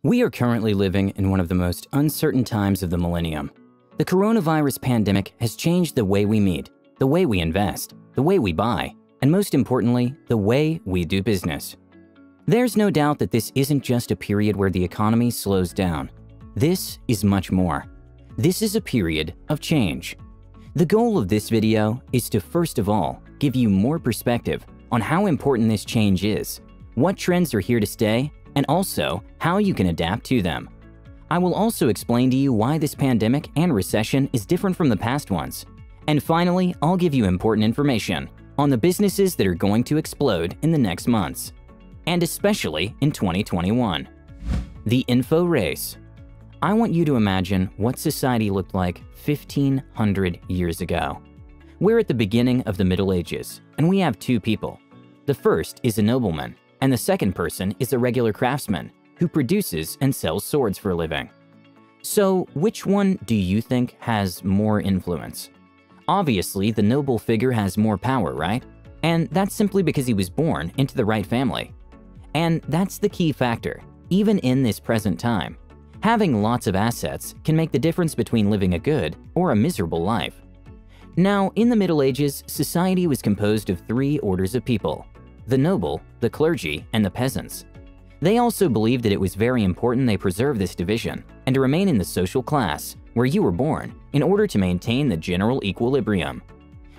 We are currently living in one of the most uncertain times of the millennium. The coronavirus pandemic has changed the way we meet, the way we invest, the way we buy, and most importantly, the way we do business. There's no doubt that this isn't just a period where the economy slows down. This is much more. This is a period of change. The goal of this video is to first of all give you more perspective on how important this change is, what trends are here to stay, and also how you can adapt to them. I will also explain to you why this pandemic and recession is different from the past ones. And finally, I'll give you important information on the businesses that are going to explode in the next months, and especially in 2021. The info race. I want you to imagine what society looked like 1,500 years ago. We're at the beginning of the Middle Ages, and we have two people. The first is a nobleman, and the second person is a regular craftsman who produces and sells swords for a living. So, which one do you think has more influence? Obviously, the noble figure has more power, right? And that's simply because he was born into the right family. And that's the key factor, even in this present time. Having lots of assets can make the difference between living a good or a miserable life. Now, in the Middle Ages, society was composed of three orders of people: the noble, the clergy, and the peasants. They also believed that it was very important they preserve this division and to remain in the social class where you were born in order to maintain the general equilibrium.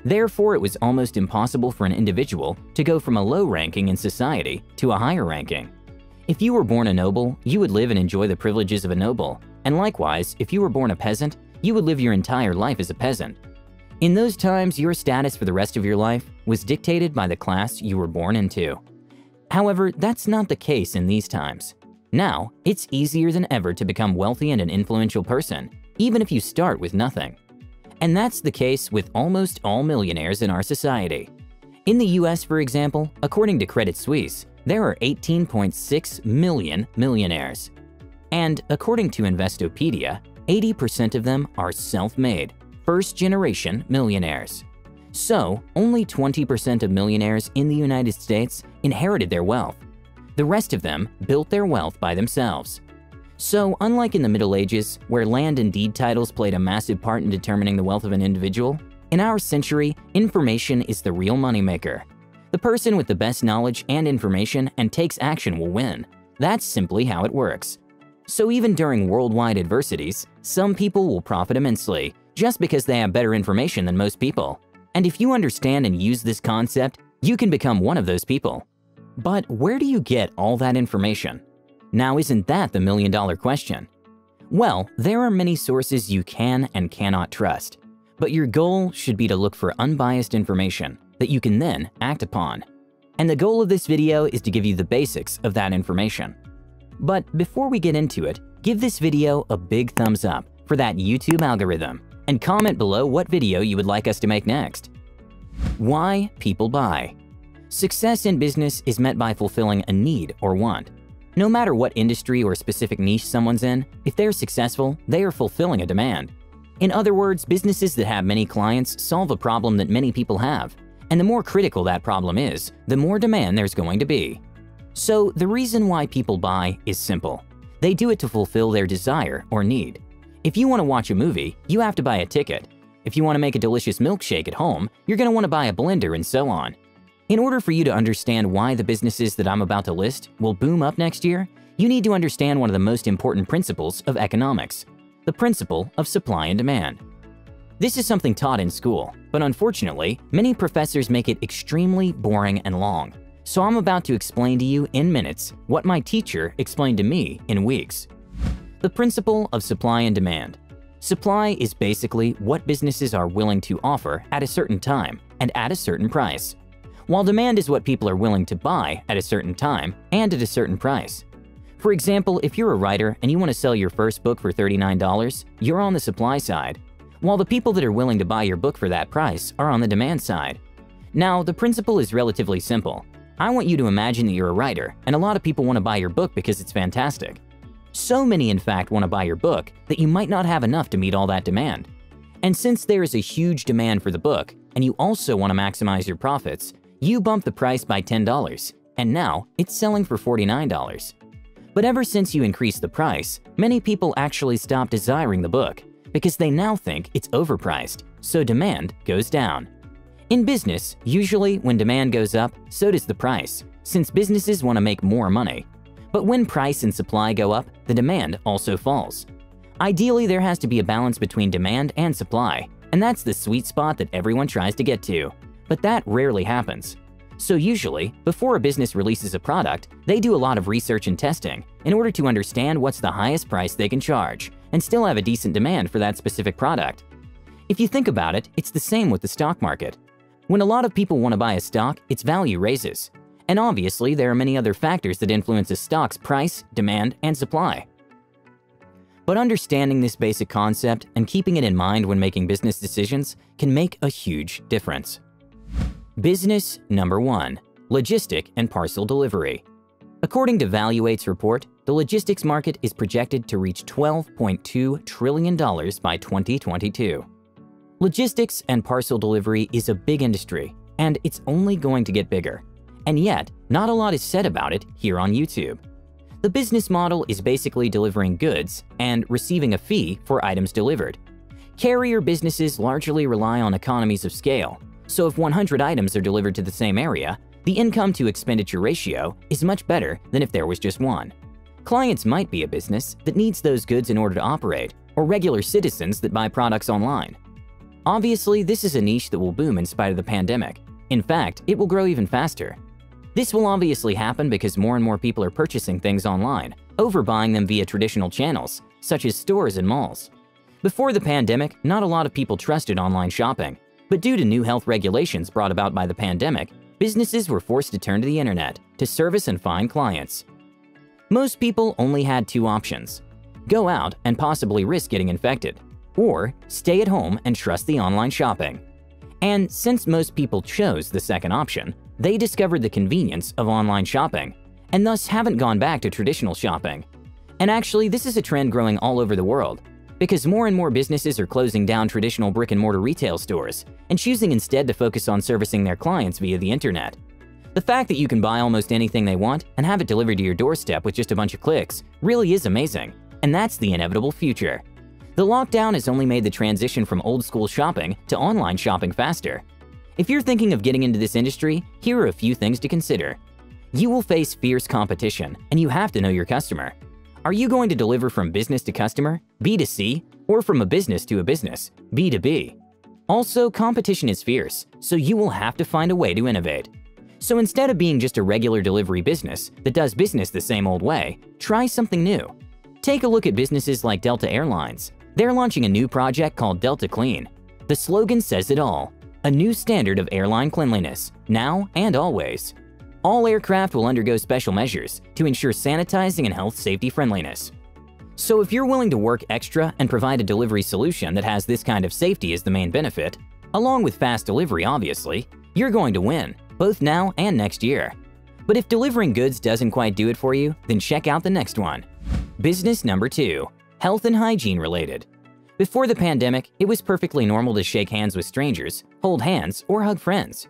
Therefore, it was almost impossible for an individual to go from a low ranking in society to a higher ranking. If you were born a noble, you would live and enjoy the privileges of a noble, and likewise, if you were born a peasant, you would live your entire life as a peasant. In those times, your status for the rest of your life was dictated by the class you were born into. However, that's not the case in these times. Now, it's easier than ever to become wealthy and an influential person, even if you start with nothing. And that's the case with almost all millionaires in our society. In the US, for example, according to Credit Suisse, there are 18.6 million millionaires. And according to Investopedia, 80% of them are self-made, first-generation millionaires. So, only 20% of millionaires in the United States inherited their wealth. The rest of them built their wealth by themselves. So, unlike in the Middle Ages, where land and deed titles played a massive part in determining the wealth of an individual, in our century, information is the real moneymaker. The person with the best knowledge and information and takes action will win. That's simply how it works. So even during worldwide adversities, some people will profit immensely just because they have better information than most people. And if you understand and use this concept, you can become one of those people. But where do you get all that information? Now, isn't that the million-dollar question? Well, there are many sources you can and cannot trust, but your goal should be to look for unbiased information that you can then act upon. And the goal of this video is to give you the basics of that information. But before we get into it, give this video a big thumbs up for that YouTube algorithm, and comment below what video you would like us to make next. Why people buy. Success in business is met by fulfilling a need or want. No matter what industry or specific niche someone's in, if they're successful, they are fulfilling a demand. In other words, businesses that have many clients solve a problem that many people have, and the more critical that problem is, the more demand there's going to be. So the reason why people buy is simple. They do it to fulfill their desire or need. If you want to watch a movie, you have to buy a ticket. If you want to make a delicious milkshake at home, you're going to want to buy a blender and so on. In order for you to understand why the businesses that I'm about to list will boom up next year, you need to understand one of the most important principles of economics, the principle of supply and demand. This is something taught in school, but unfortunately, many professors make it extremely boring and long. So I'm about to explain to you in minutes what my teacher explained to me in weeks. The principle of supply and demand. Supply is basically what businesses are willing to offer at a certain time and at a certain price, while demand is what people are willing to buy at a certain time and at a certain price. For example, if you're a writer and you want to sell your first book for $39, you're on the supply side, while the people that are willing to buy your book for that price are on the demand side. Now, the principle is relatively simple. I want you to imagine that you're a writer and a lot of people want to buy your book because it's fantastic. So many, in fact, want to buy your book that you might not have enough to meet all that demand. And since there is a huge demand for the book, and you also want to maximize your profits, you bump the price by $10, and now it's selling for $49. But ever since you increased the price, many people actually stop desiring the book because they now think it's overpriced, so demand goes down. In business, usually when demand goes up, so does the price, since businesses want to make more money. But when price and supply go up, the demand also falls. Ideally, there has to be a balance between demand and supply, and that's the sweet spot that everyone tries to get to. But that rarely happens. So usually, before a business releases a product, they do a lot of research and testing in order to understand what's the highest price they can charge and still have a decent demand for that specific product. If you think about it, it's the same with the stock market. When a lot of people want to buy a stock, its value raises. And obviously, there are many other factors that influence a stock's price, demand, and supply. But understanding this basic concept and keeping it in mind when making business decisions can make a huge difference. Business number 1. Logistic and parcel delivery. According to Valuate's report, the logistics market is projected to reach $12.2 trillion by 2022. Logistics and parcel delivery is a big industry, and it's only going to get bigger. And yet, not a lot is said about it here on YouTube. The business model is basically delivering goods and receiving a fee for items delivered. Carrier businesses largely rely on economies of scale, so if 100 items are delivered to the same area, the income to expenditure ratio is much better than if there was just one. Clients might be a business that needs those goods in order to operate, or regular citizens that buy products online. Obviously, this is a niche that will boom in spite of the pandemic. In fact, it will grow even faster. This will obviously happen because more and more people are purchasing things online, overbuying them via traditional channels, such as stores and malls. Before the pandemic, not a lot of people trusted online shopping, but due to new health regulations brought about by the pandemic, businesses were forced to turn to the internet to service and find clients. Most people only had two options: go out and possibly risk getting infected, or stay at home and trust the online shopping. And since most people chose the second option, they discovered the convenience of online shopping, and thus haven't gone back to traditional shopping. And actually, this is a trend growing all over the world, because more and more businesses are closing down traditional brick-and-mortar retail stores and choosing instead to focus on servicing their clients via the internet. The fact that you can buy almost anything they want and have it delivered to your doorstep with just a bunch of clicks really is amazing, and that's the inevitable future. The lockdown has only made the transition from old-school shopping to online shopping faster. If you're thinking of getting into this industry, here are a few things to consider. You will face fierce competition, and you have to know your customer. Are you going to deliver from business to customer, B2C, or from a business to a business, B2B? Also, competition is fierce, so you will have to find a way to innovate. So instead of being just a regular delivery business that does business the same old way, try something new. Take a look at businesses like Delta Airlines. They're launching a new project called Delta Clean. The slogan says it all: a new standard of airline cleanliness, now and always. All aircraft will undergo special measures to ensure sanitizing and health safety friendliness. So if you're willing to work extra and provide a delivery solution that has this kind of safety as the main benefit, along with fast delivery obviously, you're going to win, both now and next year. But if delivering goods doesn't quite do it for you, then check out the next one. Business number 2. Health and hygiene related. Before the pandemic, it was perfectly normal to shake hands with strangers, hold hands, or hug friends.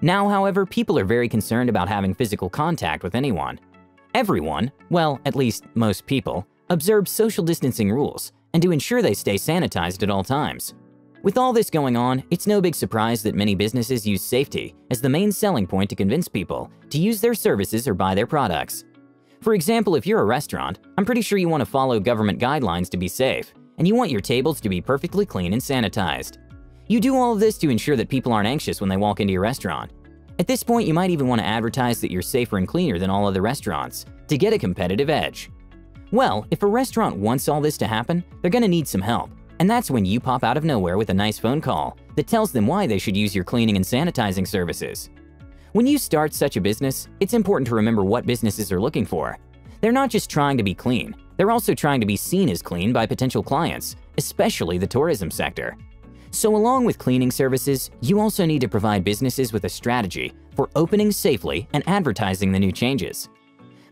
Now, however, people are very concerned about having physical contact with anyone. Everyone, well, at least most people, observe social distancing rules and to ensure they stay sanitized at all times. With all this going on, it's no big surprise that many businesses use safety as the main selling point to convince people to use their services or buy their products. For example, if you're a restaurant, I'm pretty sure you want to follow government guidelines to be safe, and you want your tables to be perfectly clean and sanitized. You do all of this to ensure that people aren't anxious when they walk into your restaurant. At this point, you might even want to advertise that you're safer and cleaner than all other restaurants to get a competitive edge. Well, if a restaurant wants all this to happen, they're going to need some help, and that's when you pop out of nowhere with a nice phone call that tells them why they should use your cleaning and sanitizing services. When you start such a business, it's important to remember what businesses are looking for. They're not just trying to be clean, they're also trying to be seen as clean by potential clients, especially the tourism sector. So along with cleaning services, you also need to provide businesses with a strategy for opening safely and advertising the new changes.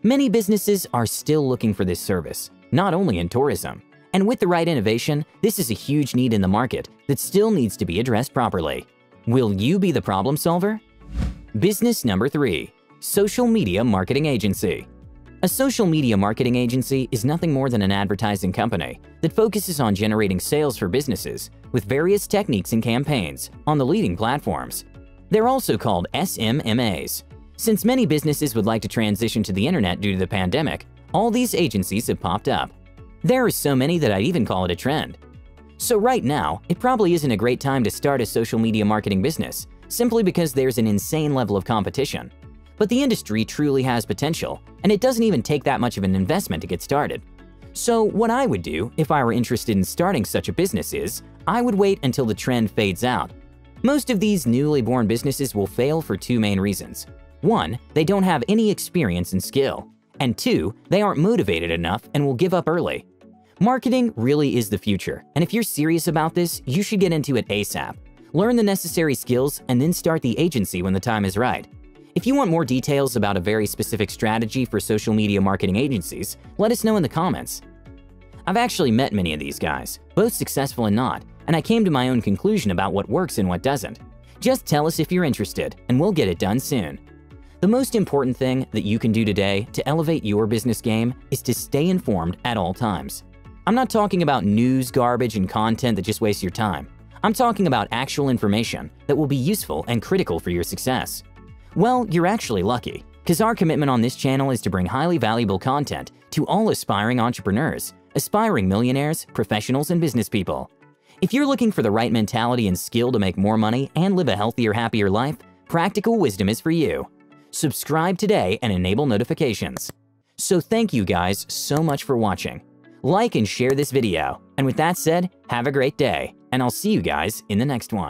Many businesses are still looking for this service, not only in tourism. And with the right innovation, this is a huge need in the market that still needs to be addressed properly. Will you be the problem solver? Business number 3. Social media marketing agency. A social media marketing agency is nothing more than an advertising company that focuses on generating sales for businesses with various techniques and campaigns on the leading platforms. They're also called SMMAs. Since many businesses would like to transition to the internet due to the pandemic, all these agencies have popped up. There are so many that I'd even call it a trend. So right now, it probably isn't a great time to start a social media marketing business, simply because there's an insane level of competition. But the industry truly has potential, and it doesn't even take that much of an investment to get started. So what I would do if I were interested in starting such a business is, I would wait until the trend fades out. Most of these newly born businesses will fail for two main reasons. One, they don't have any experience and skill. And two, they aren't motivated enough and will give up early. Marketing really is the future, and if you're serious about this, you should get into it ASAP. Learn the necessary skills and then start the agency when the time is right. If you want more details about a very specific strategy for social media marketing agencies, let us know in the comments. I've actually met many of these guys, both successful and not, and I came to my own conclusion about what works and what doesn't. Just tell us if you're interested, and we'll get it done soon. The most important thing that you can do today to elevate your business game is to stay informed at all times. I'm not talking about news garbage and content that just wastes your time. I'm talking about actual information that will be useful and critical for your success. Well, you're actually lucky, because our commitment on this channel is to bring highly valuable content to all aspiring entrepreneurs, aspiring millionaires, professionals, and business people. If you're looking for the right mentality and skill to make more money and live a healthier, happier life, Practical Wisdom is for you. Subscribe today and enable notifications. So thank you guys so much for watching. Like and share this video. And with that said, have a great day, and I'll see you guys in the next one.